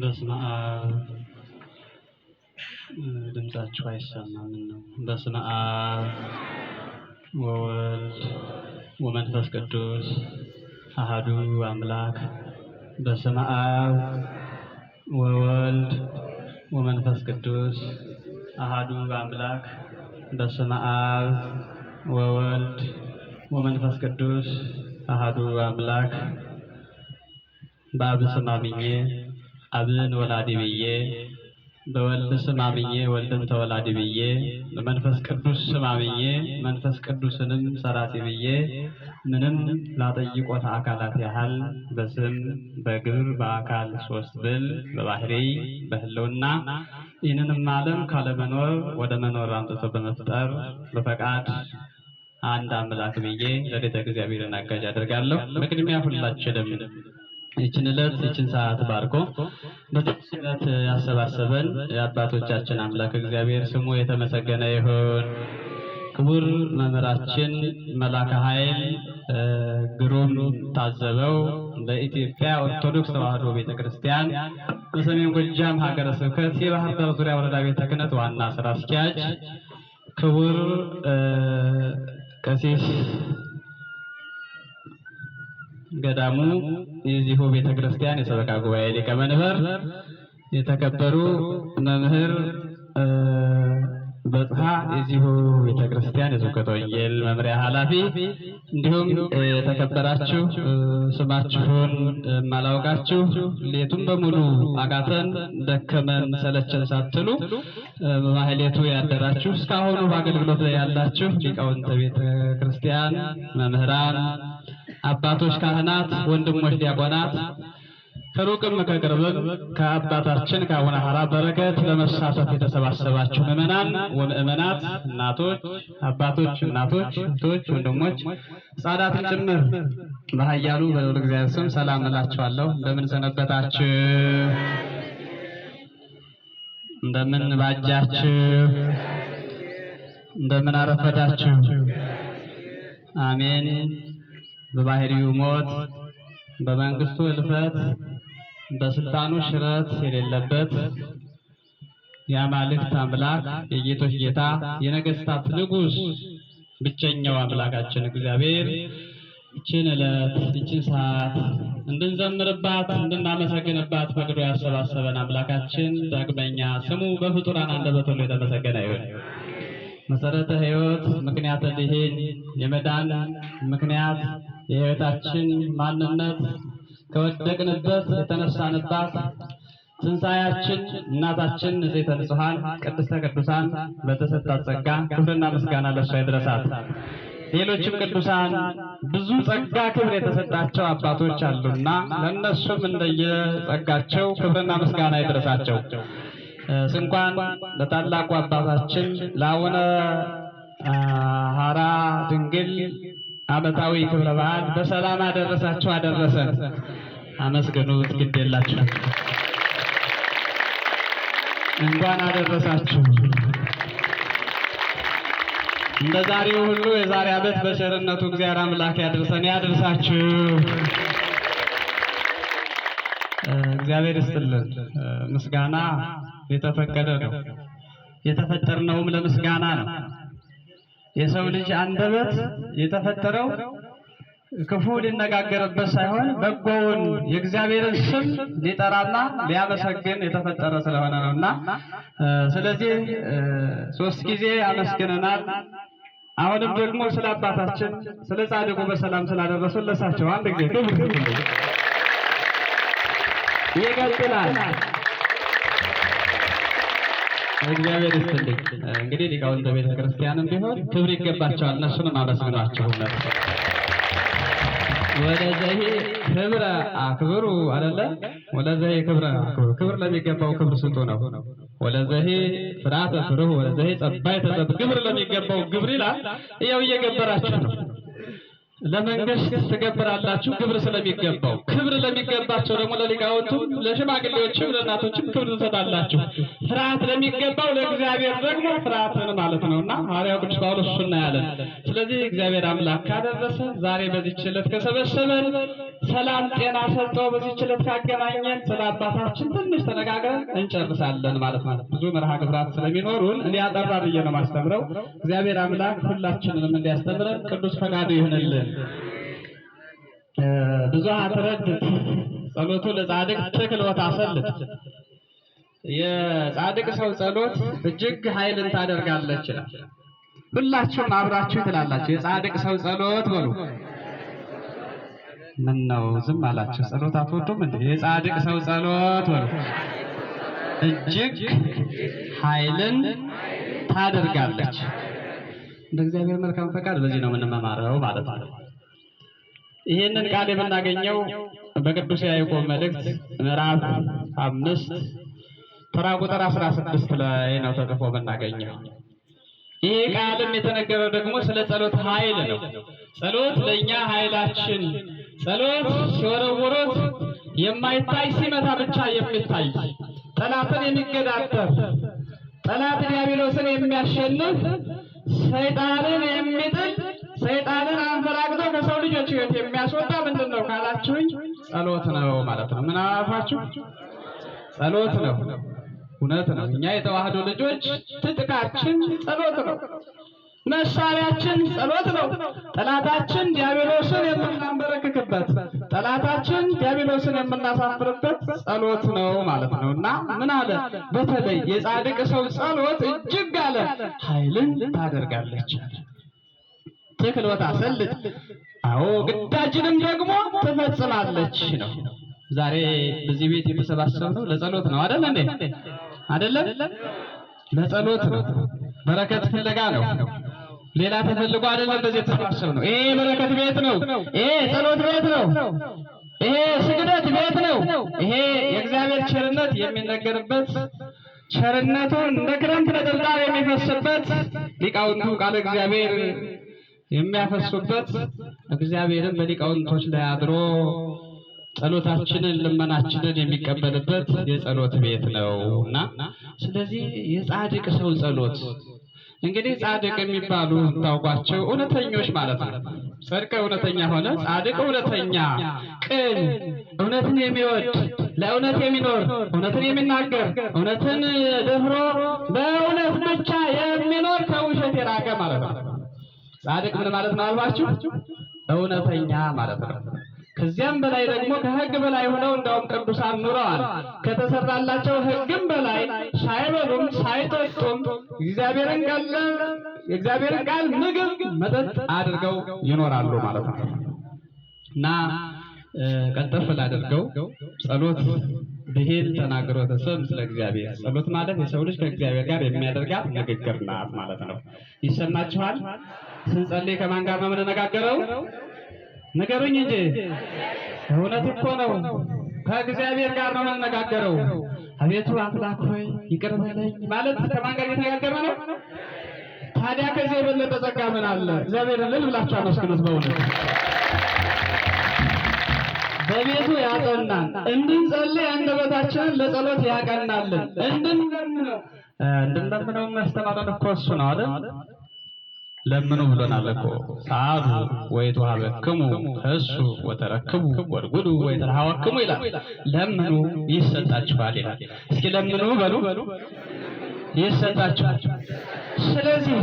በስመ አብ ድምጻችሁ አይሰማም ነው። በስመ አብ ወወልድ ወመንፈስ ቅዱስ አሐዱ አምላክ። በስመ አብ ወወልድ ወመንፈስ ቅዱስ አሐዱ አምላክ። በስመ አብ ወወልድ ወመንፈስ ቅዱስ አሐዱ አምላክ። በአብ ስም አምኜ አብን ወላዲ ብዬ፣ በወልድ ስም አምኜ ወልድን ተወላዲ ብዬ፣ በመንፈስ ቅዱስ ስም አምኜ መንፈስ ቅዱስንም ሰራጺ ብዬ ምንም ላጠይቆት አካላት ያህል በስም በግብር በአካል ሶስት ብል በባህሪ በህልውና ይህንንም ዓለም ካለመኖር ወደ መኖር አምጥቶ በመፍጠር በፈቃድ አንድ አምላክ ብዬ ለቤተ እግዚአብሔርን አጋዥ አደርጋለሁ። በቅድሚያ ሁላችንም ይችን ዕለት ይችን ሰዓት ባርኮ በትዕግስት ያሰባሰበን የአባቶቻችን አምላክ እግዚአብሔር ስሙ የተመሰገነ ይሁን። ክቡር መምህራችን መላከ ኃይል ግሩም ታዘበው በኢትዮጵያ ኦርቶዶክስ ተዋሕዶ ቤተክርስቲያን በሰሜን ጎጃም ሀገረ ስብከት የባህር ዳር ዙሪያ ወረዳ ቤተ ክህነት ዋና ስራ አስኪያጅ፣ ክቡር ቀሲስ ገዳሙ የዚሁ ቤተክርስቲያን የሰበካ ጉባኤ ሊቀመንበር፣ የተከበሩ መምህር በጽሐ የዚሁ ቤተክርስቲያን የስብከተ ወንጌል መምሪያ ኃላፊ፣ እንዲሁም የተከበራችሁ ስማችሁን ማላውቃችሁ ሌቱን በሙሉ አቃተን ደከመን ሰለቸን ሳትሉ በማህሌቱ ያደራችሁ እስካሁኑ በአገልግሎት ላይ ያላችሁ ሊቃውንተ ቤተክርስቲያን፣ መምህራን፣ አባቶች ካህናት፣ ወንድሞች ዲያቆናት፣ ከሩቅም ከቅርብም ከአባታችን ከአቡነ ሐራ በረከት ለመሳተፍ የተሰባሰባችሁ ምዕመናን ወምዕመናት፣ እናቶች፣ አባቶች፣ እናቶች፣ እህቶች፣ ወንድሞች፣ ሕፃናትን ጭምር በኃያሉ በልዑል እግዚአብሔር ስም ሰላም እላችኋለሁ። እንደምን ሰነበታችሁ? እንደምን ባጃችሁ? እንደምን አረፈዳችሁ? አሜን። በባህሪው ሞት በመንግስቱ እልፈት በስልጣኑ ሽረት የሌለበት የአማልክት አምላክ የጌቶች ጌታ የነገስታት ንጉስ ብቸኛው አምላካችን እግዚአብሔር ይችን ዕለት ይችን ሰዓት እንድንዘምርባት እንድናመሰግንባት ፈቅዶ ያሰባሰበን አምላካችን ዳግመኛ ስሙ በፍጡራን አንደበት ሁሉ የተመሰገነ ይሁን። መሰረተ ሕይወት ምክንያተ ድኂን የመዳን ምክንያት የሕይወታችን ማንነት ከወደቅንበት የተነሳንባት ትንሣኤያችን እናታችን ንጽሕተ ንጹሐን ቅድስተ ቅዱሳን በተሰጣት ጸጋ ክብርና ምስጋና ለእሷ ይድረሳት። ሌሎችም ቅዱሳን ብዙ ጸጋ ክብር የተሰጣቸው አባቶች አሉና ለእነሱም እንደየጸጋቸው ክብርና ምስጋና ይድረሳቸው። እንኳን ለታላቁ አባታችን ለአቡነ ሐራ ድንግል ዓመታዊ ክብረ በዓል በሰላም አደረሳችሁ አደረሰን። አመስግኑት፣ ግድ የላችሁ። እንኳን አደረሳችሁ። እንደ ዛሬው ሁሉ የዛሬ ዓመት በቸርነቱ እግዚአብሔር አምላክ ያድርሰን ያድርሳችሁ። እግዚአብሔር ይስጥልን። ምስጋና የተፈቀደ ነው። የተፈጠርነውም ለምስጋና ነው። የሰው ልጅ አንደበት የተፈጠረው ክፉ ሊነጋገርበት ሳይሆን በጎውን የእግዚአብሔርን ስም ሊጠራና ሊያመሰግን የተፈጠረ ስለሆነ ነውና ስለዚህ 3 ጊዜ አመስግነናል። አሁንም ደግሞ ስለ አባታችን ስለ ጻድቁ በሰላም ስላደረሱ ለሳቸው አንድ ጊዜ ክብር ይቀጥላል። እግዚአብሔር ይስጥልኝ። እንግዲህ ሊቃውንተ ቤተ ክርስቲያንም ቢሆን ክብር ይገባቸዋል። እነሱንም አመስግኗቸው። ወለዘሂ ክብረ አክብሩ አይደለ? ወለዘሂ ክብረ አክብሩ። ክብር ለሚገባው ክብር ስጡ ነው። ወለዘሂ ፍርሃተ ፍርሁ ወለዘሂ ጸባይ ተጸብ። ግብር ለሚገባው ግብር ይላል። ያው እየገበራችሁ ነው። ለመንግስት ትገብራላችሁ ግብር ስለሚገባው። ክብር ለሚገባቸው ደግሞ ለሊቃውንቱም ለሽማግሌዎችም ለእናቶችም ክብር ትሰጣላችሁ። ፍርሃት ለሚገባው ለእግዚአብሔር ደግሞ ፍርሃትን ማለት ነውና ሐዋርያው ቅዱስ ጳውሎስ እሱን ያለን። ስለዚህ እግዚአብሔር አምላክ ካደረሰ ዛሬ በዚህች ዕለት ከሰበሰበን ሰላም ጤና ሰጥቶ በዚህ ችለት ካገናኘን ስለ አባታችን ትንሽ ተነጋግረን እንጨርሳለን ማለት ነው። ብዙ መርሃ ግብራት ስለሚኖሩን እኔ አጠራ ብዬ ነው ማስተምረው። እግዚአብሔር አምላክ ሁላችንንም እንዲያስተምረን ቅዱስ ፈቃዱ ይሁንልን። ብዙኃት ረድእ ጸሎቱ ለጻድቅ ትክልወት አሰልጥ። የጻድቅ ሰው ጸሎት እጅግ ኃይልን ታደርጋለች። ሁላችሁም አብራችሁ ትላላችሁ የጻድቅ ሰው ጸሎት በሉ። ምን ነው ዝም አላችሁ? ጸሎት አትወዱም እንዴ? የጻድቅ ሰው ጸሎት በሉ። እጅግ ኃይልን ታደርጋለች። እንደ እግዚአብሔር መልካም ፈቃድ በዚህ ነው የምንመማረው ማለት ነው። ይህንን ቃል የምናገኘው በቅዱስ ያዕቆብ መልእክት ምዕራፍ 5 ተራ ቁጥር 16 ላይ ነው ተጽፎ የምናገኘው። ይሄ ቃልም የተነገረው ደግሞ ስለ ጸሎት ኃይል ነው። ጸሎት ለእኛ ኃይላችን፣ ጸሎት ሲወረውሩት የማይታይ ሲመታ ብቻ የሚታይ ጠላትን የሚገዳደር ጠላት ዲያብሎስን የሚያሸንፍ ሰይጣንን የሚጥል ሰይጣንን አንፈራግጦ ከሰው ልጆች ሕይወት የሚያስወጣ ምንድን ነው ካላችሁኝ ጸሎት ነው ማለት ነው። ምን አላልኳችሁ? ጸሎት ነው። እውነት ነው። እኛ የተዋህዶ ልጆች ትጥቃችን ጸሎት ነው። መሳሪያችን ጸሎት ነው። ጠላታችን ዲያብሎስን የምናንበረክክበት፣ ጠላታችን ዲያብሎስን የምናሳፍርበት ጸሎት ነው ማለት ነው። እና ምን አለ? በተለይ የጻድቅ ሰው ጸሎት እጅግ አለ ኃይልን ታደርጋለች። ትክልወት አሰልጥ። አዎ ግዳጅንም ደግሞ ትፈጽማለች ነው። ዛሬ በዚህ ቤት የተሰባሰብነው ለጸሎት ነው አይደል እንዴ? አይደለም? ለጸሎት ነው። በረከት ፍለጋ ነው። ሌላ ተፈልጎ አይደለም በዚህ የተሰባሰብነው። ይሄ በረከት ቤት ነው። ይሄ ጸሎት ቤት ነው። ይሄ ስግደት ቤት ነው። ይሄ የእግዚአብሔር ቸርነት የሚነገርበት፣ ቸርነቱ እንደ ክረምት ነጠብጣብ የሚፈስበት፣ ሊቃውንቱ ቃለ እግዚአብሔር የሚያፈሱበት፣ እግዚአብሔርን በሊቃውንቶች ላይ አድሮ ጸሎታችንን ልመናችንን የሚቀበልበት የጸሎት ቤት ነውና፣ ስለዚህ የጻድቅ ሰው ጸሎት እንግዲህ ጻድቅ የሚባሉ ታውቋቸው እውነተኞች ማለት ነው። ጽድቅ እውነተኛ ሆነ፣ ጻድቅ እውነተኛ፣ ቅን፣ እውነትን የሚወድ፣ ለእውነት የሚኖር፣ እውነትን የሚናገር፣ እውነትን ደፍሮ በእውነት ብቻ የሚኖር ከውሸት የራቀ ማለት ነው። ጻድቅ ምን ማለት ነው አልባችሁ? እውነተኛ ማለት ነው። ከዚያም በላይ ደግሞ ከሕግ በላይ ሆነው እንደውም ቅዱሳን ኑረዋል። ከተሰራላቸው ሕግም በላይ ሳይበሉም ሳይጠጡም የእግዚአብሔርን ቃል ምግብ መጠጥ አድርገው ይኖራሉ ማለት ነው። እና ቀልጠፍ ላድርገው ጸሎት ብሂል ተናግሮተ ሰብእ ምስለ እግዚአብሔር። ጸሎት ማለት የሰው ልጅ ከእግዚአብሔር ጋር የሚያደርጋት ንግግር ናት ማለት ነው። ይሰማችኋል? ስንጸልይ ከማን ጋር ነው የምንነጋገረው? ንገሩኝ እንጂ እውነት እኮ ነው። ከእግዚአብሔር ጋር ነው የምንነጋገረው። አቤቱ አምላክ ሆይ ይቅር በለኝ ማለት ከማን ጋር እየተነጋገርን ነው? ታዲያ ከዚህ የበለጠ ጸጋ ምን አለ? እግዚአብሔርን እልል ብላችሁ አመስግኑት። በእውነት በቤቱ ያጸናን፣ እንድንጸልይ አንደበታችንን ለጸሎት ያቀናልን፣ እንድንለምነው የሚያስተማረን እኮ እሱ ነው አይደል? ለምኑ ብሎናል እኮ። ሰአሉ ወይትወሀበክሙ እሱ ወተረክቡ ወርጉዱ ወይትረሀወክሙ ይላል። ለምኑ ይሰጣችኋል ይላል። እስኪ ለምኑ በሉ ይሰጣችኋል። ስለዚህ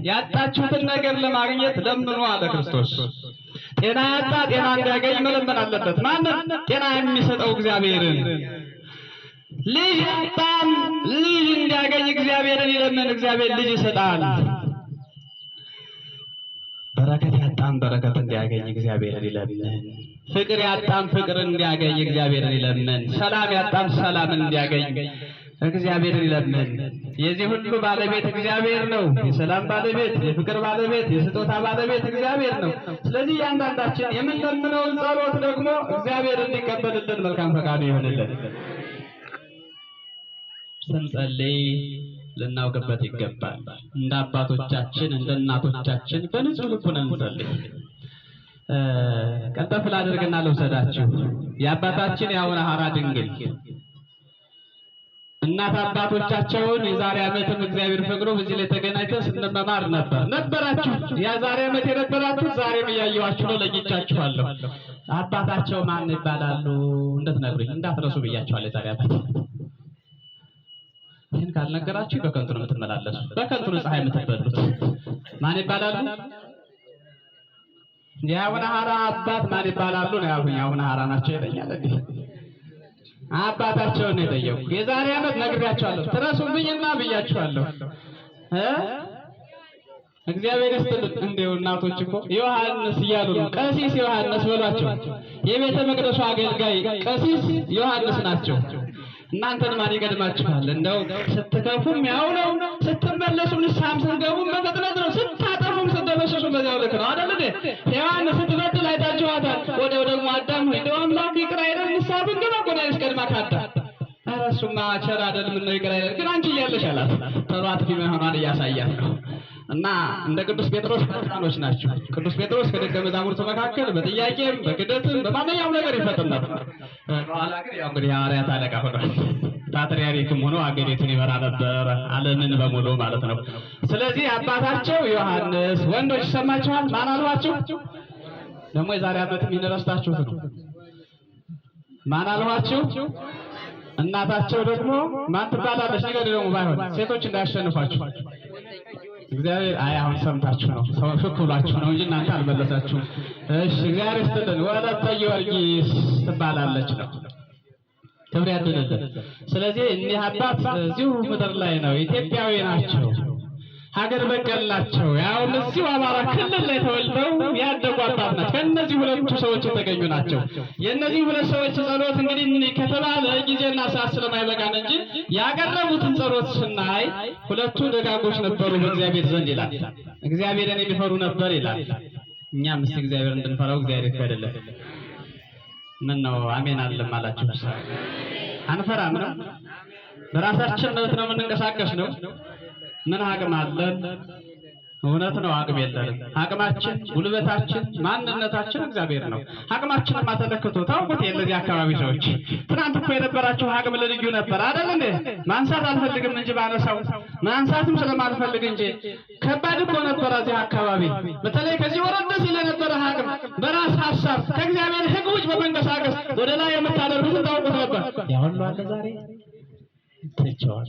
ያጣችሁትን ነገር ለማግኘት ለምኑ አለ ክርስቶስ። ጤና ያጣ ጤና እንዲያገኝ መለመን አለበት። ማንም ጤና የሚሰጠው እግዚአብሔርን። ልጅ ያጣም ልጅ እንዲያገኝ እግዚአብሔርን ይለምን፣ እግዚአብሔር ልጅ ይሰጣል። በረከት ያጣም በረከት እንዲያገኝ እግዚአብሔርን ይለምን። ፍቅር ያጣም ፍቅር እንዲያገኝ እግዚአብሔርን ይለምን። ሰላም ያጣም ሰላም እንዲያገኝ እግዚአብሔርን ይለምን። የዚህ ሁሉ ባለቤት እግዚአብሔር ነው። የሰላም ባለቤት፣ የፍቅር ባለቤት፣ የስጦታ ባለቤት እግዚአብሔር ነው። ስለዚህ እያንዳንዳችን የምንለምነውን ጸሎት ደግሞ እግዚአብሔር እንዲቀበልልን መልካም ፈቃዱ ይሆንልን። ስንጸልይ ልናውቅበት ይገባል። እንደ አባቶቻችን እንደ እናቶቻችን በንጹህ ልቡና እንጸልይ። ቀጠፍ ላድርግና ልውሰዳችሁ። የአባታችን የአቡነ ሐራ ድንግል እናት አባቶቻቸውን የዛሬ ዓመትም እግዚአብሔር ፈቅዶ በዚህ ላይ ተገናኝተን ስንመማር ነበራችሁ። ያ ዛሬ ዓመት የነበራችሁ ዛሬም እያየኋችሁ ነው፣ ለይቻችኋለሁ። አባታቸው ማን ይባላሉ እንድትነግሩኝ እንዳትረሱ ብያችኋለሁ። የዛሬ ዓመት ይህን ካልነገራችሁ በከንቱ ነው የምትመላለሱ፣ በከንቱ ነው ፀሐይ የምትበሉት። ማን ይባላሉ? የአቡነ ሐራ አባት ማን ይባላሉ ነው ያልኩኝ። አቡነ ሐራ ናቸው ይለኛል እንዴ? አባታቸውን ነው የጠየቁ። የዛሬ ዓመት ነግሬያቸዋለሁ፣ ትረሱብኝና ብያችኋለሁ። እግዚአብሔር ይስጥልን። እንደው እናቶች እኮ ዮሐንስ እያሉ ነው። ቀሲስ ዮሐንስ በሏቸው። የቤተ መቅደሱ አገልጋይ ቀሲስ ዮሐንስ ናቸው። እናንተን ማን ይቀድማችኋል? እንደው ስትከፉም ያው ነው፣ ስትመለሱም ንስሐም ስትገቡም በፍጥነት ነው፣ ስታጠፉም ስትደመሰሱም በዚያው ልክ ነው አይደል እንዴ? ሔዋን ስትበድል አይታችኋታል። ወዲያው ደግሞ አዳም ሆይ እንደው አምላክ ይቅር አይደል ንስሐ ብንገባ እኮ ነው ያስቀድማ ካዳም። ኧረ እሱማ ቸር አይደል ምን ነው ይቅር አይደል ግን አንቺ እያለሽ አላት። ቶሎ አጥፊ መሆኗን እያሳያት ነው። እና እንደ ቅዱስ ጴጥሮስ ፈጣኖች ናቸው። ቅዱስ ጴጥሮስ ከደቀ መዛሙርቱ መካከል በጥያቄም በክደትም በማንኛውም ነገር ይፈጥን ነበር። በኋላ ግን ያው እንግዲህ ሐዋርያት አለቃ ሆኗል። ፓትርያርክም ሆኖ አገሪቱን ይመራ ነበር፣ ዓለምን በሙሉ ማለት ነው። ስለዚህ አባታቸው ዮሐንስ ወንዶች ይሰማችኋል። ማን አልኋችሁ? ደግሞ የዛሬ ዓመትም ይነረስታችሁት ነው። ማን አልኋችሁ? እናታቸው ደግሞ ማን ትባላለች? ነገር ደግሞ ባይሆን ሴቶች እንዳያሸንፏችሁ እግዚአብሔር አሁን ሰምታችሁ ነው፣ ሰው ፍኩላችሁ ነው እንጂ እናንተ አልመለሳችሁም። እሺ እግዚአብሔር ይስጥልን። ወለተ ጊዮርጊስ ትባላለች ነው። ክብር ያድልልን። ስለዚህ እኒህ አባት እዚሁ ምድር ላይ ነው፣ ኢትዮጵያዊ ናቸው፣ ሀገር በቀል ናቸው። ያው እዚሁ አማራ ክልል ላይ ተወልደው ያደጉ አባት ናቸው። ከእነዚህ ሁለቱ ሰዎች የተገኙ ናቸው። የእነዚህ ሁለት ሰዎች ጸሎት እንግዲህ ከተባለ ጊዜና ሰዓት ስለማይበቃን እንጂ ያቀረቡትን ጸሎት ስናይ ሁለቱ ደጋጎች ነበሩ በእግዚአብሔር ዘንድ ይላል። እግዚአብሔርን የሚፈሩ ነበር ይላል። እኛም እስቲ እግዚአብሔር እንድንፈራው እግዚአብሔር ይፈቅድልን። ምን ነው አሜን አለም አላችሁ? አንፈራም ነው፣ በራሳችን መብት ነው የምንንቀሳቀስ ነው። ምን አቅም አለን? እውነት ነው አቅም የለንም። አቅማችን፣ ጉልበታችን፣ ማንነታችን እግዚአብሔር ነው። አቅማችንን ማተለክቶ ታውቁት የለዚህ አካባቢ ሰዎች ትናንት እኮ የነበራችሁ አቅም ለልዩ ነበር አይደል እንዴ? ማንሳት አልፈልግም እንጂ ባነሳው ማንሳትም ስለማልፈልግ እንጂ ከባድ እኮ ነበር እዚህ አካባቢ። በተለይ ከዚህ ወረደ ሲል የነበረ አቅም በራስ ሐሳብ ከእግዚአብሔር ሕግ ውጭ በመንቀሳቀስ ወደ ላይ የምታደርጉትን ታውቁት ነበር። ያሁሉ አለ ዛሬ ትቸዋል።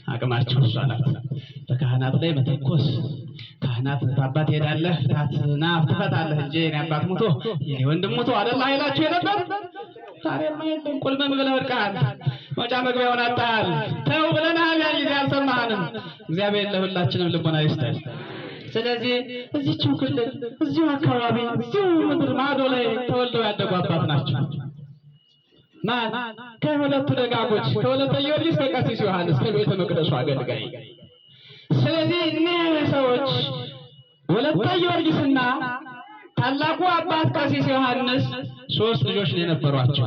አቅማቸው እሷ ናት። በካህናት ላይ መተኮስ ካህናት አባት ሄዳለህ ፍታትና ትፈታለህ እንጂ እኔ አባት ሙቶ የኔ ወንድም ሙቶ አይደል አይላችሁ የነበር። ዛሬማ የለም። ቁልመም ብለህ ወድቀሃል፣ መውጫ መግቢያውን አጣሃል። ተው ብለናል፣ ያን ጊዜ አልሰማህንም። እግዚአብሔር ለሁላችንም ልቦና ይስጠን። ስለዚህ እዚህው ክልል እዚሁ አካባቢ እዚሁ ምድር ማዶ ላይ ተወልደው ያደጉ አባት ናቸው። ማን? ከሁለቱ ደጋጎች ከወለተ ጊዮርጊስ ከቀሲስ ዮሐንስ ከቤተ መቅደሱ አገልጋይ። ስለዚህ እኒህ ሰዎች ወለተ ጊዮርጊስና ታላቁ አባት ቀሲስ ዮሐንስ ሶስት ልጆች ነው የነበሯቸው።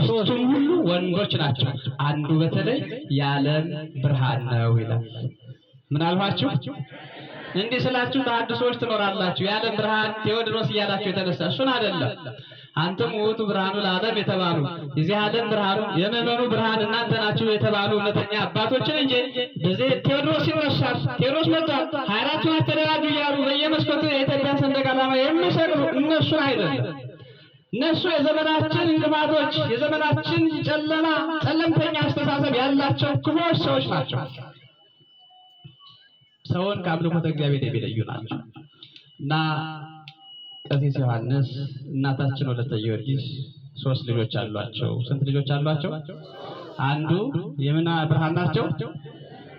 ሶስቱም ሁሉ ወንዶች ናቸው። አንዱ በተለይ የዓለም ብርሃን ነው ይላል። ምን አልኋችሁ? እንዲህ ስላችሁ ተሐድሶች ትኖራላችሁ። የዓለም ብርሃን ቴዎድሮስ እያላችሁ የተነሳ እሱን አይደለም። አንተም ውእቱ ብርሃኑ ለዓለም የተባሉ የዚህ ዓለም ብርሃኑ የምዕመኑ ብርሃን እናንተ ናችሁ የተባሉ እውነተኛ አባቶችን እንጂ በዚህ ቴዎድሮስ ይረሳል። ቴዎድሮስ መጥቷል 24ቱን አስተዳዳሪ እያሉ በየመስኮቱ የኢትዮጵያን ሰንደቅ ዓላማ የሚሰቅሉ እነሱን አይደለም። እነሱ የዘመናችን እንቅፋቶች፣ የዘመናችን ጨለምተኛ አስተሳሰብ ያላቸው ክፉዎች ሰዎች ናቸው። ሰውን ከአምልኮተ እግዚአብሔር የሚለዩ ናቸው። እና ቀሲስ ዮሐንስ እናታችን ወለተ ጊዮርጊስ ሶስት ልጆች አሏቸው። ስንት ልጆች አሏቸው? አንዱ የምን ብርሃን ናቸው?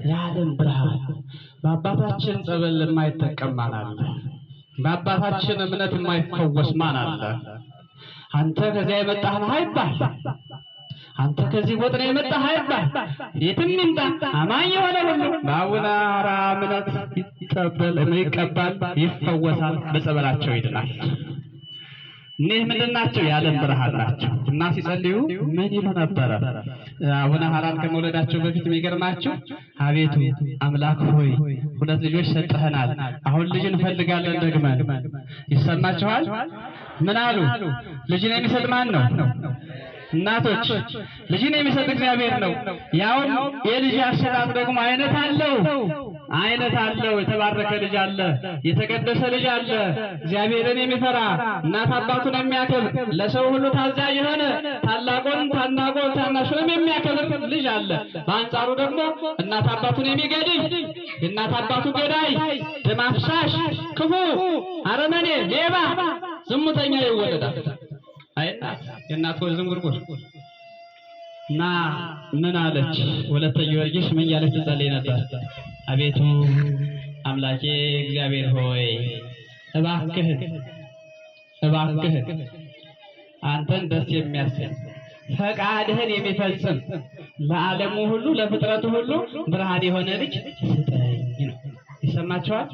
የዓለም ብርሃን። በአባታችን ጸበል የማይጠቀም ማን አለ? በአባታችን እምነት የማይፈወስ ማን አለ? አንተ ከዚያ የመጣህ ነህ አይባል። አንተ ከዚህ ጎጥ ነው የመጣህ አይባል። የትም ይምጣ አማኝ የሆነ ሁሉ በአቡነ ሐራ እምነት ይቀባል፣ ይፈወሳል፣ በጸበላቸው ይድናል። እኒህ ምንድን ናቸው? የዓለም ብርሃን ናቸው። እና ሲጸልዩ ምን ይሉ ነበረ? አቡነ ሐራን ከመውለዳቸው በፊት የሚገርማቸው አቤቱ አምላክ ሆይ ሁለት ልጆች ሰጠኸናል፣ አሁን ልጅ እንፈልጋለን ደግመን። ይሰማችኋል? ምን አሉ? ልጅን የሚሰጥ ማን ነው? እናቶች ልጅን የሚሰጥ እግዚአብሔር ነው። ያውም የልጅ አሰጣጥ ደግሞ አይነት አለው። የተባረከ ልጅ አለ፣ የተቀደሰ ልጅ አለ፣ እግዚአብሔርን የሚፈራ እናት አባቱን የሚያከብር ለሰው ሁሉ ታዛዥ የሆነ ታላቁን ታናሹንም የሚያከብር ልጅ አለ። በአንጻሩ ደግሞ እናት አባቱን የሚገድል የእናት አባቱ ገዳይ፣ ደም አፍሳሽ፣ ክፉ፣ አረመኔ፣ ሌባ፣ ዝሙተኛ ይወለዳል። የእናት ወል ዝንጉርጉር እና ምን አለች ወለተ ጊዮርጊስ ምን ያለች ትጸልይ ነበር? አቤቱ አምላኬ እግዚአብሔር ሆይ እባክህ አንተን ደስ የሚያሰኝ ፈቃድህን የሚፈጽም ለዓለሙ ሁሉ ለፍጥረቱ ሁሉ ብርሃን የሆነ ልጅ ስጠኝ ነው። ይሰማችኋል?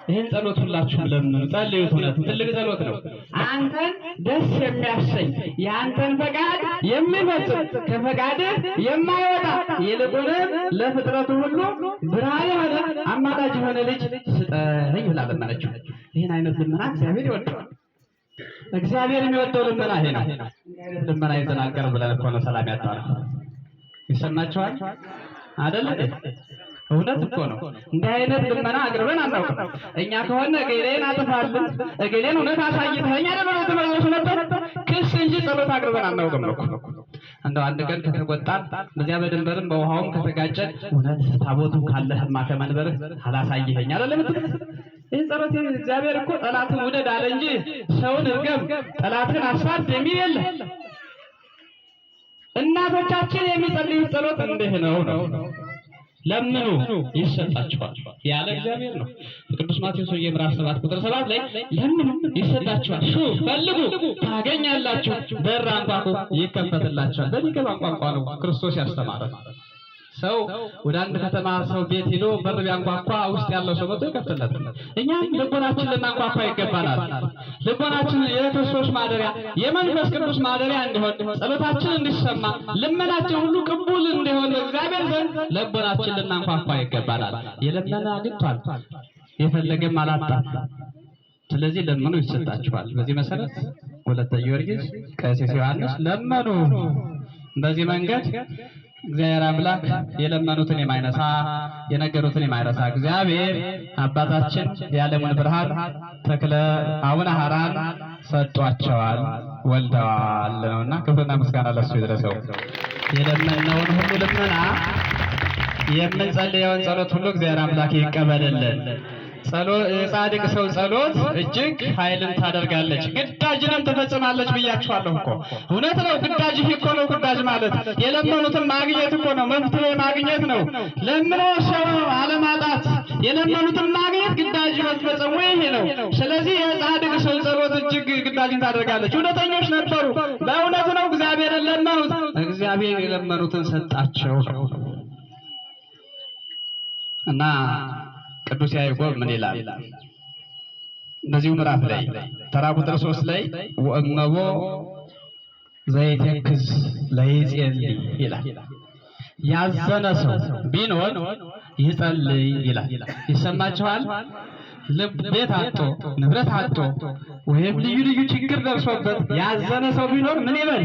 ይህን ጸሎት ሁላችሁም ለምኑ፣ ጸልዩት። እውነት ትልቅ ጸሎት ነው። አንተን ደስ የሚያሰኝ የአንተን ፈቃድ የሚፈጽም ከፈቃድህ የማይወጣ ይልቁንም ለፍጥረቱ ሁሉ ብርሃን የሆነ አማላጅ የሆነ ልጅ ስጠኝ ብላ ለመነችው። ይህን አይነት ልመና እግዚአብሔር ይወደዋል። እግዚአብሔር የሚወደው ልመና ይሄ ነው። ልመና ይዘናገር ብለን እኮ ነው ሰላም ያጣነው። ይሰማችኋል አይደል? እውነት እኮ ነው። እንዲህ አይነት ልመና አቅርበን አናውቅም። እኛ ከሆነ እገሌን አጥፋልን፣ እገሌን እውነት አሳይተኸኝ አይደለም ተመለሱ ነበር ክስ እንጂ ጸሎት አቅርበን አናውቅም ነው። እንደው አንድ ቀን ከተቆጣን በዚያ በድንበርም በውሃውም ከተጋጨን እውነት ታቦቱ ካለህማ ከመንበርህ አላሳይኸኝ አይደለም። ይህ ጸሎት እግዚአብሔር እኮ ጠላትን ውደድ አለ እንጂ ሰውን እርገም፣ ጠላትን አሳድ የሚል የለም። እናቶቻችን የሚጸልዩት ጸሎት እንዲህ ነው። ለምኑ ይሰጣችኋል ያለ እግዚአብሔር ነው። በቅዱስ ማቴዎስ ወንጌል ምዕራፍ 7 ቁጥር 7 ላይ ለምኑ ይሰጣችኋል፣ ሹ ፈልጉ ታገኛላችሁ፣ በር አንኳኩ ይከፈትላችኋል። በሚገባን ቋንቋ ነው ክርስቶስ ያስተማረን። ሰው ወደ አንድ ከተማ ሰው ቤት ሄዶ በር ቢያንኳኳ ውስጥ ያለው ሰው መጥቶ ይከፍትለታል። እኛም ልቦናችን ልናንኳኳ ይገባናል። ልቦናችን የክርስቶስ ማደሪያ የመንፈስ ቅዱስ ማደሪያ እንዲሆን፣ ጸሎታችን እንዲሰማ፣ ልመናችን ሁሉ ቅቡል እንዲሆን እግዚአብሔር ዘንድ ልቦናችን ልናንኳኳ ይገባናል። የለመነ አግኝቷል፣ የፈለገም አላጣም። ስለዚህ ለምኑ ይሰጣችኋል። በዚህ መሰረት ወለተ ጊዮርጊስ ቀሲስ ዮሐንስ ለመኑ። በዚህ መንገድ እግዚአብሔር አምላክ የለመኑትን የማይነሳ የነገሩትን የማይረሳ እግዚአብሔር አባታችን የዓለሙን ብርሃን ተክለ አቡነ ሐራን ሰጧቸዋል፣ ወልደዋል ነውና ክብርና ምስጋና ለሱ ይድረሰው። የለመነውን ሁሉ ልመና የምንጸልየውን ጸሎት ሁሉ እግዚአብሔር አምላክ ይቀበልልን። የጻድቅ ሰው ጸሎት እጅግ ኃይልን ታደርጋለች፣ ግዳጅንም ትፈጽማለች ብያችኋለሁ እኮ። እውነት ነው። ግዳጅ እኮ ነው። ግዳጅ ማለት የለመኑትን ማግኘት እኮ ነው። መፍትሄ ማግኘት ነው። ለምኖ ሰው አለማጣት፣ የለመኑትን ማግኘት ግዳጅ መፈጸሙ ይሄ ነው። ስለዚህ የጻድቅ ሰው ጸሎት እጅግ ግዳጅን ታደርጋለች። እውነተኞች ነበሩ፣ በእውነት ነው እግዚአብሔርን ለመኑት፣ እግዚአብሔር የለመኑትን ሰጣቸው እና ቅዱስ ያዕቆብ ምን ይላል? በዚሁ ምዕራፍ ላይ ተራ ቁጥር 3 ላይ ወእመቦ ዘይተክዝ ለይጼልይ ይላል። ያዘነ ሰው ቢኖር ይጸልይ ይላል። ይሰማችኋል? ቤት አጥቶ ንብረት አጥቶ ወይም ልዩ ልዩ ችግር ደርሶበት ያዘነ ሰው ቢኖር ምን ይበል?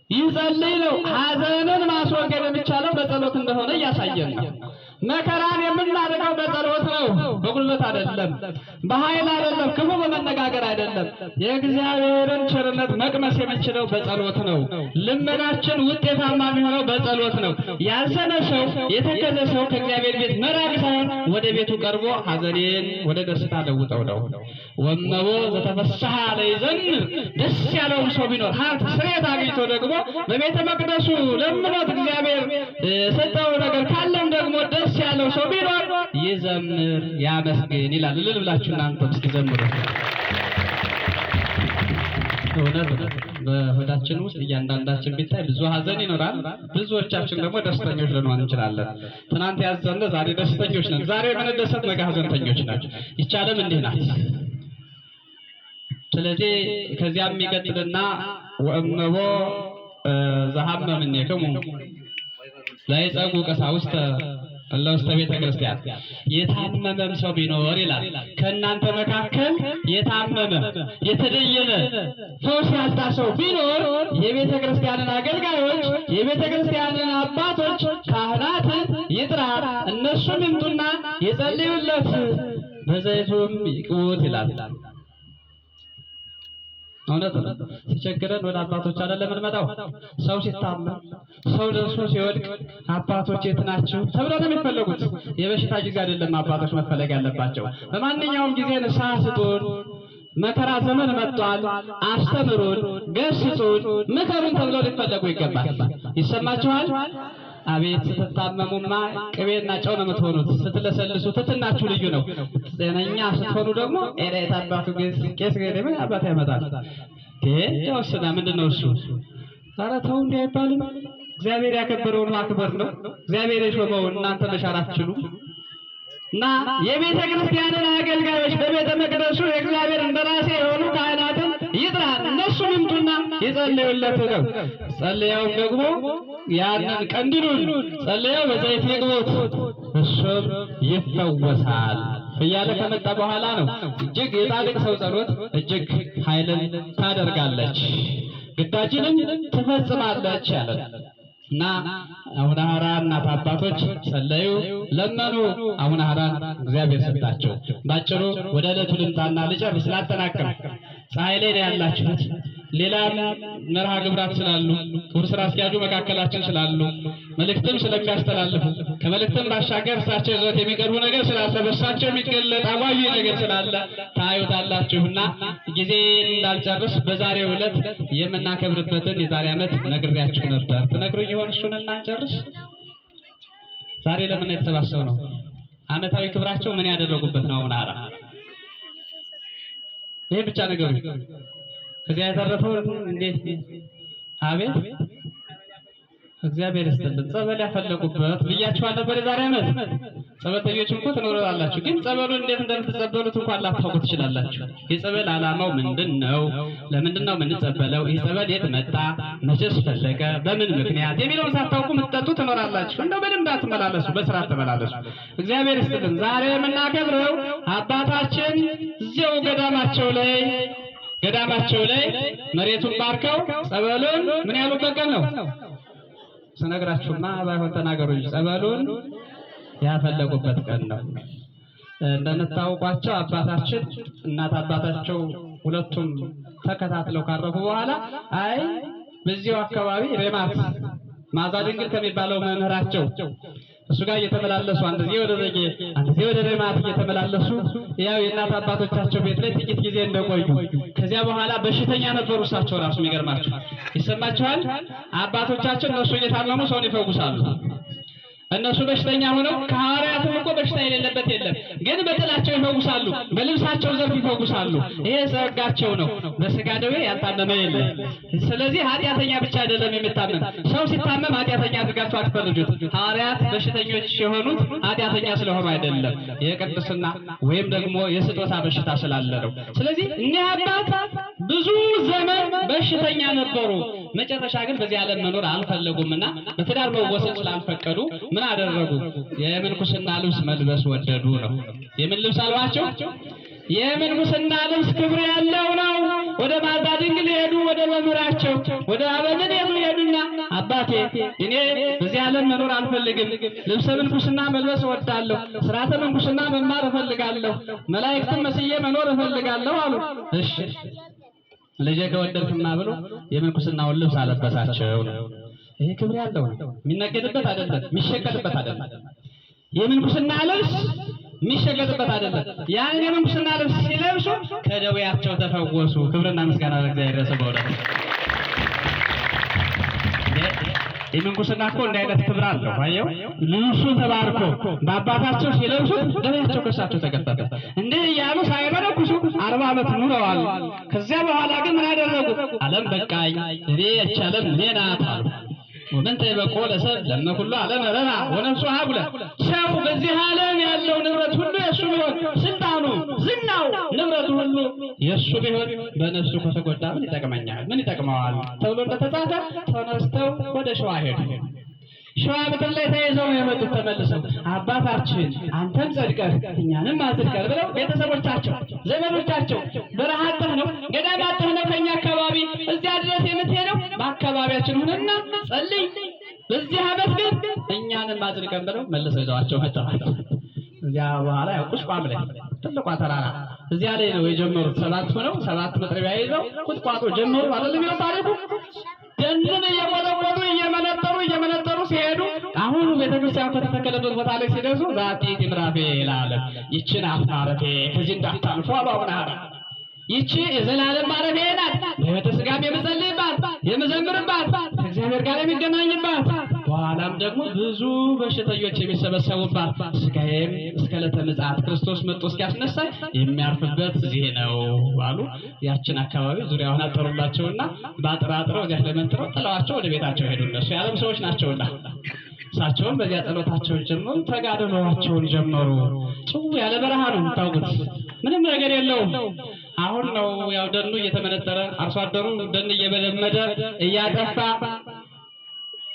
ይጸልይ ነው። ሐዘንን ማስወገድ የሚቻለው በጸሎት እንደሆነ እያሳየን ነው። መከራን የምናደርገው በጸሎት ነው፣ በጉልበት አይደለም፣ በኃይል አይደለም፣ ክፉ በመነጋገር አይደለም። የእግዚአብሔርን ቸርነት መቅመስ የምንችለው በጸሎት ነው። ልመናችን ውጤታማ የሚሆነው በጸሎት ነው። ያዘነ ሰው የተከዘ ሰው ከእግዚአብሔር ቤት መራቅ ሳይሆን ወደ ቤቱ ቀርቦ ሐዘኔን ወደ ደስታ ለውጠው ነው። ወመቦ ዘተፈስሐ ለይዘምር፣ ደስ ያለውን ሰው ቢኖር ሀብት ስሬት አግኝቶ ደግሞ በቤተ መቅደሱ ለምኖት እግዚአብሔር ሰጠው ነገር ካለም ደግሞ ደስ ያለው ሰው ቢኖር ይዘምር ያመስግን ይላል። እልል ብላችሁ እናንተም እስኪ ዘምሩ። እውነት በሆዳችን ውስጥ እያንዳንዳችን ቢታይ ብዙ ሐዘን ይኖራል። ብዙዎቻችን ደግሞ ደስተኞች ልንሆን እንችላለን። ትናንት ያዘነ ዛሬ ደስተኞች ነን። ዛሬ የምንደሰት ነገ ሐዘንተኞች ናቸው። ይቻለም እንዲህ ናት። ስለዚህ ከዚያም የሚቀጥልና ወእመቦ ዘሐመ እምኔክሙ ላይጸጉ ቀሳውስተ ለውስተ ቤተ ክርስቲያን የታመመም ሰው ቢኖር ይላል ከእናንተ መካከል የታመመ የተደየነ ፈውስ ያጣ ሰው ቢኖር የቤተ ክርስቲያንን አገልጋዮች የቤተ ክርስቲያንን አባቶች ካህናትን ይጥራ፣ እነሱም ይምጡና የጸልዩለት በዘይቱም ይቅቡት ይላል። እውነት ነው። ሲቸግረን ወደ አባቶች አይደለም የምንመጣው። ሰው ሲታመም ሰው ደርሶ ሲወድቅ አባቶች የት ናችሁ ተብለው ነው የሚፈለጉት። የበሽታ ጊዜ አይደለም አባቶች መፈለግ ያለባቸው። በማንኛውም ጊዜ ንስሐ ስጡን፣ መከራ ዘመን መጥቷል፣ አስተምሩን፣ ገስጹን፣ ምከሩን ተብለው ሊፈለጉ ይገባል። ይሰማችኋል? አቤት ስትታመሙማ ቅቤና ጨው ነው የምትሆኑት። ስትለሰልሱ ትትናችሁ ልዩ ነው። ጤነኛ ስትሆኑ ደግሞ ኤሬት አባቱ ቄስ ገደመ አባት ያመጣል። ተወስና ምንድነው እሱ? ኧረ ተው እንዲህ አይባልም። እግዚአብሔር ያከበረውን ማክበር ነው። እግዚአብሔር የሾመውን እናንተ መሻር አትችሉም። እና የቤተ ክርስቲያንን አገልጋዮች በቤተ መቅደሱ የእግዚአብሔር እንደራሴ የሆኑ ካህናትን ይጥራ፣ እነሱ ይምጡና ይጸልዩለት ነው። ጸልየው ደግሞ ያንን ቀንዲሉን ጸልየው በዘይት ይቅቡት፣ እሱም ይፈወሳል እያለ ከመጣ በኋላ ነው እጅግ የጻድቅ ሰው ጸሎት እጅግ ኃይልን ታደርጋለች፣ ግዳጅንም ትፈጽማለች ያለ እና አቡነ ሐራ እናት አባቶች ጸለዩ፣ ለመኑ። አቡነ ሐራን እግዚአብሔር ሰጣቸው። ባጭሩ ወደ ዕለቱ ልምጣና ልጨርስ ላጠናቅም። ፀሐይ ላይ ነው ያላችሁት። ሌላም መርሃ ግብራት ስላሉ ክቡር ስራ አስኪያጁ መካከላችን ስላሉ መልእክትም ስለሚያስተላልፉ ከመልእክትም ባሻገር እሳቸው ይዘውት የሚቀርቡ ነገር ስላለ በእሳቸው የሚገለጥ አጓጊ ነገር ስላለ ታዩታላችሁና ጊዜ እንዳልጨርስ በዛሬው ዕለት የምናከብርበትን የዛሬ ዓመት ነግሬያችሁ ነበር። ትነግሩኝ ይሆን? እሱን እናንጨርስ። ዛሬ ለምን የተሰባሰቡ ነው? ዓመታዊ ክብራቸው ምን ያደረጉበት ነው? አቡነ ሐራ ይሄ ብቻ ነገሩ። ከዚያ የተረፈው እንዴት? አቤት እግዚአብሔር ይስጥልን። ጸበል ያፈለቁበት ብያችኋል ነበር። የዛሬ ዓመት ጸበልተኞች እኮ ትኖራላችሁ፣ ግን ጸበሉን እንዴት እንደምትጸበሉት እንኳን ላታውቁ ትችላላችሁ። የጸበል ዓላማው ምንድን ነው? ለምንድን ነው የምንጸበለው? ይህ ጸበል የት መጣ? መቼስ ፈለቀ? በምን ምክንያት የሚለውን ሳታውቁ የምትጠጡ ትኖራላችሁ። እንደው በደንብ አትመላለሱ፣ በስርዓት ተመላለሱ። እግዚአብሔር ይስጥልን። ዛሬ የምናከብረው አባታችን እዚያው ገዳማቸው ላይ መሬቱን ባርከው ጸበሉን ምን ያሉበት ቀን ነው? ስነግራችሁማ ባይሆን ተናገሩ እንጂ ጸበሉን ያፈለቁበት ቀን ነው። እንደምታውቋቸው አባታችን እናት አባታቸው ሁለቱም ተከታትለው ካረፉ በኋላ አይ በዚያው አካባቢ ሬማት ማዛ ድንግል ከሚባለው መምህራቸው እሱ ጋር እየተመላለሱ አንድ ጊዜ ወደ ዘጌ አንድ ጊዜ ወደ ሬማት እየተመላለሱ ያው የእናት አባቶቻቸው ቤት ላይ ጥቂት ጊዜ እንደቆዩ ከዚያ በኋላ በሽተኛ ነበሩ። እሳቸው ራሱ የሚገርማቸው ይሰማቸዋል። አባቶቻችን እነሱ እየታመሙ ሰውን ይፈውሳሉ። እነሱ በሽተኛ ሆነው ከሐዋርያትም እኮ በሽታ የሌለበት የለም፣ ግን በጥላቸው ይፈውሳሉ፣ በልብሳቸው ዘርፍ ይፈውሳሉ። ይሄ ጸጋቸው ነው። በስጋ ደዌ ያልታመመ የለም። ስለዚህ ኃጢአተኛ ብቻ አይደለም የሚታመም ሰው። ሲታመም ኃጢአተኛ አድርጋችሁ አትፈርጁት። ሐዋርያት በሽተኞች የሆኑት ኃጢአተኛ ስለሆኑ አይደለም፣ የቅድስና ወይም ደግሞ የስጦታ በሽታ ስላለ ነው። ስለዚህ እኒህ አባት ብዙ ዘመን በሽተኛ ነበሩ። መጨረሻ ግን በዚህ ዓለም መኖር አልፈለጉምና በትዳር መወሰን ስላልፈቀዱ ምን አደረጉ? የምንኩስና ልብስ መልበስ ወደዱ ነው። የምን ልብስ አልባቸው? የምንኩስና ልብስ ክብር ያለው ነው። ወደ ማዛ ድንግል ሄዱ፣ ወደ መምህራቸው ወደ አበምን ሄዱና አባቴ እኔ በዚህ ዓለም መኖር አልፈልግም፣ ልብሰ ምንኩስና መልበስ እወዳለሁ፣ ስርዓተ ምንኩስና መማር እፈልጋለሁ፣ መላእክትን መስዬ መኖር እፈልጋለሁ አሉ። እሺ ልጄ ከወደድክማ ብሎ የምንኩስናውን ልብስ አለበሳቸው ነው። ይሄ ክብር ያለው ነው። የሚነገድበት አይደለም፣ የሚሸቀጥበት አይደለም። የምንኩስና ልብስ የሚሸቀጥበት አይደለም። ያን የምንኩስና ልብስ ሲለብሱ ከደዌያቸው ተፈወሱ። ክብርና ምስጋና ለእግዚአብሔር ይድረሰው። የምንኩስና እኮ እንዲህ አይነት ክብር አለው። አየው ልብሱ ተባርኮ በአባታቸው ሲለብሱት ደዌያቸው ከእሳቸው ተገፈፈ። እንዲህ እያሉ ሳይመነኩሱ 40 ዓመት ኑረዋል። ከዚያ በኋላ ግን ምን አደረጉ? ዓለም በቃኝ፣ እኔ እች ዓለም እኔ ናት አሉ። ወመን ተይበቆ ለሰብ ለመ ሁሉ ዓለም ረባ ወነፍሱ ሀቡለ። ሰው በዚህ ዓለም ያለው ንብረት ሁሉ የእሱ ቢሆን፣ ስልጣኑ፣ ዝናው፣ ንብረቱ ሁሉ የእሱ ቢሆን በነፍሱ ከተጎዳ ምን ይጠቅመኛል? ምን ይጠቅመዋል? ተብሎ እንደተጻፈ ተነስተው ወደ ሸዋ ሄዱ። ሸዋ ምድር ላይ ተይዘው ነው የመጡት። ተመልሰው አባታችን አንተም ጸድቀህ እኛንም አጽድቀን ብለው ቤተሰቦቻቸው ዘመዶቻቸው በረሃተህ ነው ገዳማተህ ነው ከኛ አካባቢ እዚያ ድረስ የምትሄደው በአካባቢያችን ሁንና ጸልይ በዚህ ዓመት ግን እኛንም አጽድቀን ብለው መልሰው ይዘዋቸው መጣሁ። እዚያ በኋላ ያው ቁስቋም ላይ ትልቋ ተራራ እዚያ ላይ ነው የጀመሩት። 7 ሆነው 7 መጥረቢያ ይዘው ቁጥቋጦ ጀመሩ አይደለም ይለው ታሪኩ። ደንን እየመለመሉ እየመነጠሩ ሲሄዱ አሁን ቤተክርስቲያን ከተተከለበት ቦታ ላይ ሲደርሱ ዛቲ ትምራፌ ይላል። ይችን አፍናረቴ ከዚህ እንዳታልፉ አሉ አቡነ ሐራ። ይቺ የዘላለም ማረፊያ ናት። በሕይወተ ሥጋም የምጸልይባት የምዘምርባት ከእግዚአብሔር ጋር የሚገናኝባት በኋላም ደግሞ ብዙ በሽተኞች የሚሰበሰቡባት ሥጋዬም እስከ ዕለተ ምጽአት ክርስቶስ መጥቶ እስኪያስነሳኝ የሚያርፍበት እዚህ ነው አሉ። ያችን አካባቢ ዙሪያውን አጠሩላቸውና በአጥራጥረው እዚያ ለመንጥረው ጥለዋቸው ወደ ቤታቸው ሄዱ። እነሱ የዓለም ሰዎች ናቸውና እሳቸውም በዚያ ጸሎታቸውን ጀመሩ፣ ተጋድሎአቸውን ጀመሩ። ጭው ያለ በረሃ ነው የምታውቁት፣ ምንም ነገር የለውም። አሁን ነው ያው ደኑ እየተመነጠረ አርሶ አደሩ ደን እየበለመደ እያጠፋ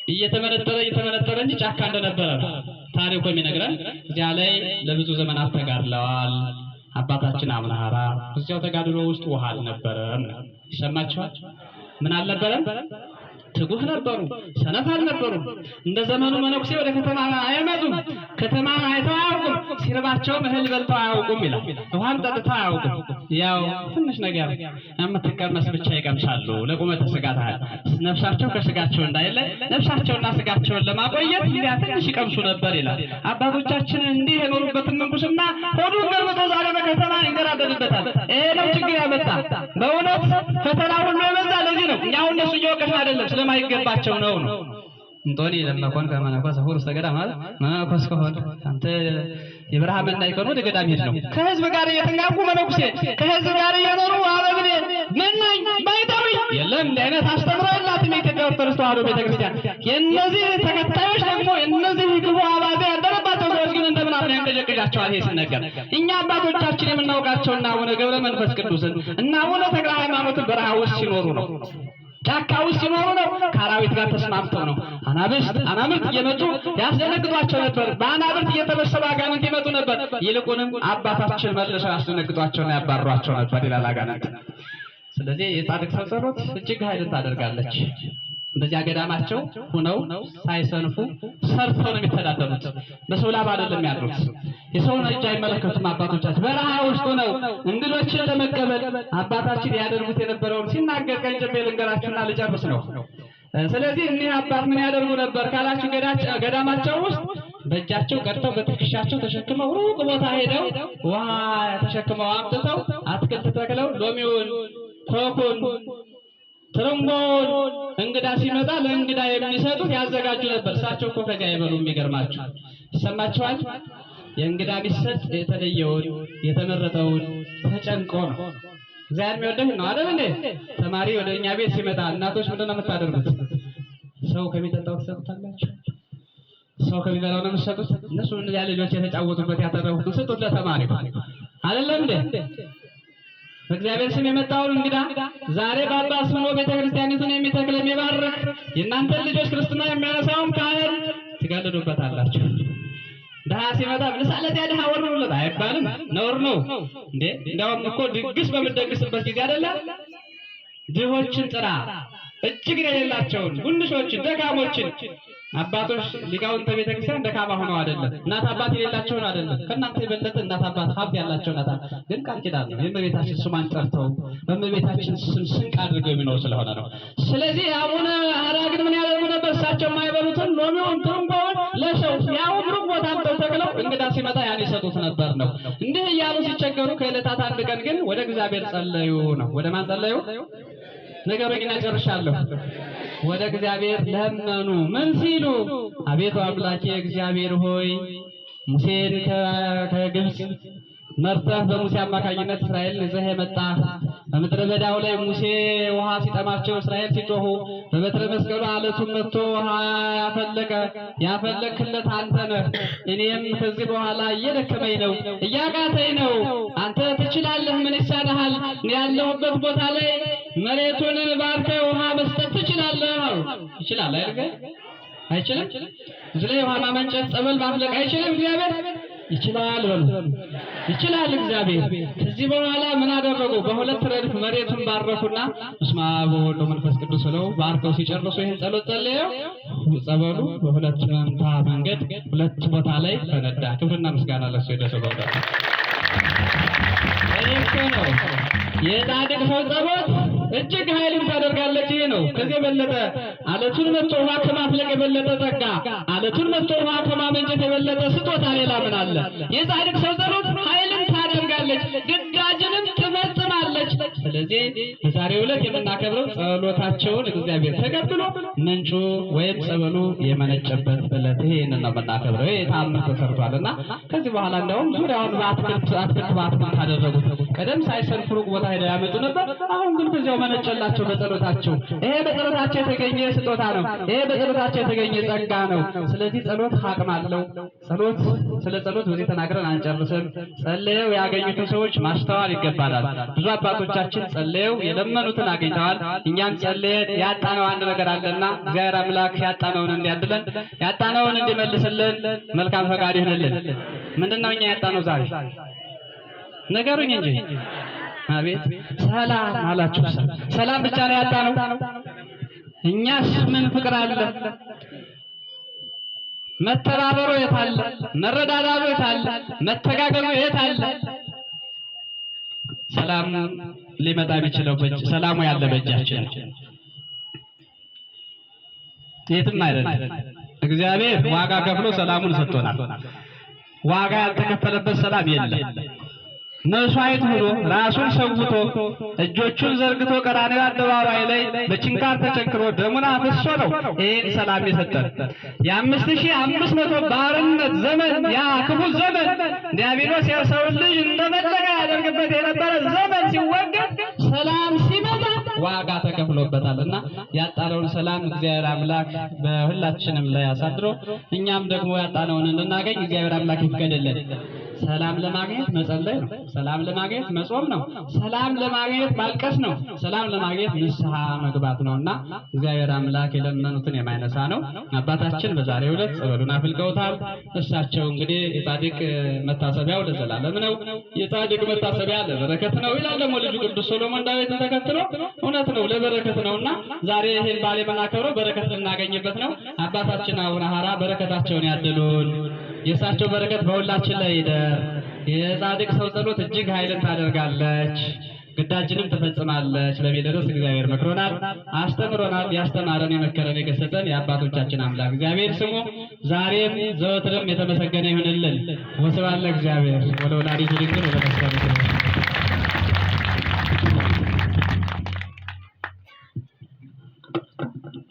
እየተመነጠረ እንጂ ጫካ እንደነበረ ታሪኩ የሚነግረን። እዚያ ላይ ለብዙ ዘመናት ተጋድለዋል። አባታችን አቡነ ሐራ እዚያው ተጋድሎ ውስጥ ውሃ አልነበረም። ይሰማችኋል? ምን አልነበረም? ትጉህ ነበሩ፣ ሰነፍ አልነበሩም። እንደ ዘመኑ መነኩሴ ወደ ከተማ አይመጡም። ከተማ አይተው አያውቁም። ሲርባቸው እህል በልተው አያውቁም ይላል። ውሃም ጠጥተው አያውቁም። ያው ትንሽ ነገር የምትቀመስ ብቻ ይቀምሳሉ። ለቁመተ ሥጋ ታህል ነፍሳቸው ከሥጋቸው እንዳይለይ ነፍሳቸውና ሥጋቸውን ለማቆየት እንዲያ ትንሽ ይቀምሱ ነበር ይላል። አባቶቻችን እንዲህ የኖሩበትን ምንኩስና ሆዱን ገልብጦ ዛሬ በከተማ ይንገራደድበታል። ይሄ ነው ችግር ያመጣ። በእውነት ፈተና ሁሉ የበዛ ለዚህ ነው። እኛ አሁን እነሱ እየወቀስን አይደለም፣ ስለማይገባቸው ነው። እንጦኒ ለመኮን ከመነኮስ ሁሉ ሰገዳ ማለት መነኮስ ከሆነ አንተ የበረሃ መናኝ ከሆነ ወደ ገዳም ሄድ ነው። ከህዝብ ጋር እየተንጋጉ መነኩሴ ከህዝብ ጋር እየኖሩ አበብኔ መናኝ ባይታዊ የለም። እንዲህ አይነት አስተምሮ የላትም የኢትዮጵያ ኦርቶዶክስ ተዋሕዶ ቤተክርስቲያን። የእነዚህ ተከታዮች ደግሞ የእነዚህ ክፉ አባዜ ያደረባቸው ሰዎች ግን እንደምን አብረን ያንቀዠቅዣቸዋል። ይሄ ሲነገር እኛ አባቶቻችን የምናውቃቸውና አቡነ ገብረ መንፈስ ቅዱስን እና አቡነ ተክለ ሃይማኖትን በረሃ ውስጥ ሲኖሩ ነው፣ ጫካ ውስጥ ሲኖሩ ነው። ከአራዊት ጋር ተስማምተው ነው። አናብርት እየመጡ ያስደነግጧቸው ነበር። በአናብርት እየተበሰሉ አጋንንት ይመጡ ነበር። ይልቁንም አባታችን መልሰው ያስደነግጧቸውና ያባሯቸው ነበር ይላል አጋንንት። ስለዚህ የጻድቅ ሰው ጸሎት እጅግ ኃይልን ታደርጋለች። በዚያ ገዳማቸው ሆነው ሳይሰንፉ ሰርተው ነው የሚተዳደሩት። በሰው ላብ አይደለም ያሉት። የሰውን እጅ አይመለከቱም። አባቶቻችን በረሃ ውስጥ ሆነው እንግዶችን ለመቀበል አባታችን ያደርጉት የነበረውን ሲናገር ቀንጨቤ ልንገራችሁና ልጨርስ ነው። ስለዚህ እኒህ አባት ምን ያደርጉ ነበር ካላችሁ ገዳማቸው ውስጥ በእጃቸው ቀርተው በትከሻቸው ተሸክመው ሩቅ ቦታ ሄደው ውሃ ተሸክመው አምጥተው አትክልት ተክለው ሎሚውን፣ ኮኩን፣ ትርንጎውን እንግዳ ሲመጣ ለእንግዳ የሚሰጡት ያዘጋጁ ነበር። እሳቸው እኮ ከዚያ አይበሉ። የሚገርማችሁ ይሰማችኋል። የእንግዳ ቢሰጥ የተለየውን የተመረጠውን ተጨንቆ ነው። እግዚአብሔር የሚወደው ነው አይደል እንዴ? ተማሪ ወደ እኛ ቤት ሲመጣ እናቶች ምንድን ነው የምታደርጉት? ሰው ከሚጠጣው ትሰጡታላችሁ፣ ሰው ከሚበላው ነው የምትሰጡት። እነሱ እነዚያ ልጆች የተጫወቱበት ያተረፉትን ስጡት ለተማሪ አይደለም እንዴ? በእግዚአብሔር ስም የመጣውን እንግዳ ዛሬ በአባት ስም ቤተክርስቲያኒቱን የሚተክል የሚባርክ የእናንተን ልጆች ክርስትና የሚያነሳውን ካህን ትጋልዱበታላችሁ። ድሃ ሲመጣ ለሳለት ያ ድሃ ወር ነው አይባልም፣ ነውር ነው እንዴ? እንደውም እኮ ድግስ በምትደግስበት ጊዜ አይደለ ድሆችን ጥራ፣ እጅግ የሌላቸውን ጉንሾችን፣ ደካሞችን አባቶች ሊቃውንተ ቤተክርስቲያን ደካማ ሆነው አይደለም፣ እናት አባት የሌላቸውን አይደለም። ከእናንተ የበለጠ እናት አባት ሀብት ያላቸው ናት። ግን ቃል ኪዳን ነው። የእመቤታችን ስሟን ጠርተው በእመቤታችን ስም ስንቅ አድርገው የሚኖሩ ስለሆነ ነው። ስለዚህ አቡነ ሐራ ግን ምን ያደርጉ ነበር? እሳቸው የማይበሉትን ሎሚውን፣ ትርንጎውን ለሰው ያው ብሩክ ቦታ አምጥተው ተክለው እንግዳ ሲመጣ ያን ይሰጡት ነበር ነው። እንዲህ እያሉ ሲቸገሩ ከዕለታት አንድ ቀን ግን ወደ እግዚአብሔር ጸለዩ ነው። ወደ ማን ጸለዩ? ነገሩኝ እና ጨርሻለሁ። ወደ እግዚአብሔር ለመኑ። ምን ሲሉ? አቤቱ አምላኬ እግዚአብሔር ሆይ ሙሴን ከግብፅ መርተህ በሙሴ አማካኝነት እስራኤል ይዘህ የመጣህ በምድረ በዳው ላይ ሙሴ ውሃ ሲጠማቸው እስራኤል ሲጮሁ በበትረ መስቀሉ አለቱን መጥቶ ውሃ ያፈለክለት አንተ ነህ። እኔም ከዚህ በኋላ እየደከመኝ ነው፣ እያቃተኝ ነው። አንተ ትችላለህ፣ ምን ይሳንሃል? ያለሁበት ቦታ ላይ መሬቱን ባርከህ ውሃ መስጠት ትችላለህ። ይችላል አይደል? አይችልም? እዚህ ላይ ውሃ ማመንጨት ጸበል ማፍለቅ አይችልም? እግዚአብሔር ይችላል በሉ። ይችላል እግዚአብሔር። ከዚህ በኋላ ምን አደረጉ? በሁለት ረድፍ መሬቱን ባረኩና በስመ አብ ወወልድ ወመንፈስ ቅዱስ ብለው ባርከው ሲጨርሱ ይህን ጸሎት ጸልየው ጸበሉ በሁለት መንታ መንገድ ሁለት ቦታ ላይ ፈነዳ። ክብርና ምስጋና ለእሱ ይድረሰው። እኮ ነው የጻድቅ ሰው ጸሎት እጅግ ኃይልን ታደርጋለች። ይሄ ነው። ከዚህ የበለጠ አለቱን መጥቶ ውሃ ከማፍለቅ የበለጠ ጸጋ፣ አለቱን መጥቶ ውሃ ከማመንጨት የበለጠ ስጦታ ሌላ ምን አለ? የጻድቅ ሰው ጸሎት ኃይልን ታደርጋለች፣ ግዳጅንም ትፈጽማለች። ስለዚህ በዛሬው ዕለት የምናከብረው ጸሎታቸውን እግዚአብሔር ተቀብሎ ምንጩ ወይም ጸበሉ የመነጨበት ዕለት ይሄንን ነው የምናከብረው። ይሄ ተአምር ተሰርቷልና ከዚህ በኋላ እንደውም ዙሪያውን በአትክልት አደረጉት። ቀደም ሳይሰልፍ ሩቅ ቦታ ሄደው ያመጡ ነበር። አሁን ግን በዚያው መነጨላቸው በጸሎታቸው። ይሄ በጸሎታቸው የተገኘ ስጦታ ነው። ይሄ በጸሎታቸው የተገኘ ጸጋ ነው። ስለዚህ ጸሎት አቅም አለው። ስለ ጸሎት በዚህ ተናግረን አንጨርስም። ጸልየው ያገኙትን ሰዎች ማስተዋል ይገባናል። ብዙ አባቶቻችን ጸልየው የለመኑትን አግኝተዋል። እኛም ጸልየን ያጣነው አንድ ነገር አለና እግዚአብሔር አምላክ ያጣነውን እንዲያድለን ያጣነውን እንዲመልስልን መልካም ፈቃድ ይሁንልን። ምንድነው እኛ ያጣነው ዛሬ? ነገሩኝ እንጂ። አቤት ሰላም አላችሁ። ሰላም ብቻ ነው ያጣነው። እኛስ ምን ፍቅር አለ? መተባበሩ የት አለ? መረዳዳቱ የት አለ? መተጋገዙ የት አለ? ሰላም ሊመጣ የሚችለው ሰላሙ ያለ በእጃችን የትም አይደለም። እግዚአብሔር ዋጋ ከፍሎ ሰላሙን ሰጥቶናል። ዋጋ ያልተከፈለበት ሰላም የለም። መስዋዕት ሆኖ ራሱን ሰውቶ እጆቹን ዘርግቶ ቀራንዮ አደባባይ ላይ በችንካር ተቸንክሮ ደሙን አፍስሶ ነው ይህን ሰላም የሰጠን። የ5500 ባርነት ዘመን ያ ክፉ ዘመን ዲያብሎስ የሰውን ልጅ እንደፈለገ ያደርግበት የነበረ ዘመን ሲወገድ ሰላም ሲመጣ ዋጋ ተከፍሎበታልና ያጣነውን ሰላም እግዚአብሔር አምላክ በሁላችንም ላይ አሳድሮ እኛም ደግሞ ያጣነውን እንድናገኝ እግዚአብሔር አምላክ ይፍቀድልን። ሰላም ለማግኘት መጸለይ ነው። ሰላም ለማግኘት መጾም ነው። ሰላም ለማግኘት ማልቀስ ነው። ሰላም ለማግኘት ንስሐ መግባት ነውና እግዚአብሔር አምላክ የለመኑትን የማይነሳ ነው። አባታችን በዛሬው ዕለት ጸበሉን አፍልቀውታል። እሳቸው እንግዲህ የጻድቅ መታሰቢያው ለዘላለም ነው፣ የጻድቅ መታሰቢያ ለበረከት ነው ይላል ደግሞ ልጁ ቅዱስ ሶሎሞን ዳዊትን ተከትሎ። እውነት ነው ለበረከት ነውና ዛሬ ይሄን በዓል የምናከብረው በረከት ልናገኝበት ነው። አባታችን አቡነ ሐራ በረከታቸውን ያድሉን። የእሳቸው በረከት በሁላችን ላይ ይደር። የጻድቅ ሰው ጸሎት እጅግ ኃይልን ታደርጋለች፣ ግዳጅንም ትፈጽማለች በሚል ርዕስ እግዚአብሔር መክሮናል፣ አስተምሮናል። ያስተማረን የመከረን የገሰጸን የአባቶቻችን አምላክ እግዚአብሔር ስሙ ዛሬም ዘወትርም የተመሰገነ ይሁንልን። ወስብሐት ለእግዚአብሔር ወለወላዲቱ ድንግል ወለመስቀሉ ክቡር።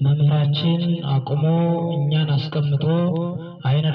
መምህራችን አቁሞ እኛን አስቀምጦ አይነ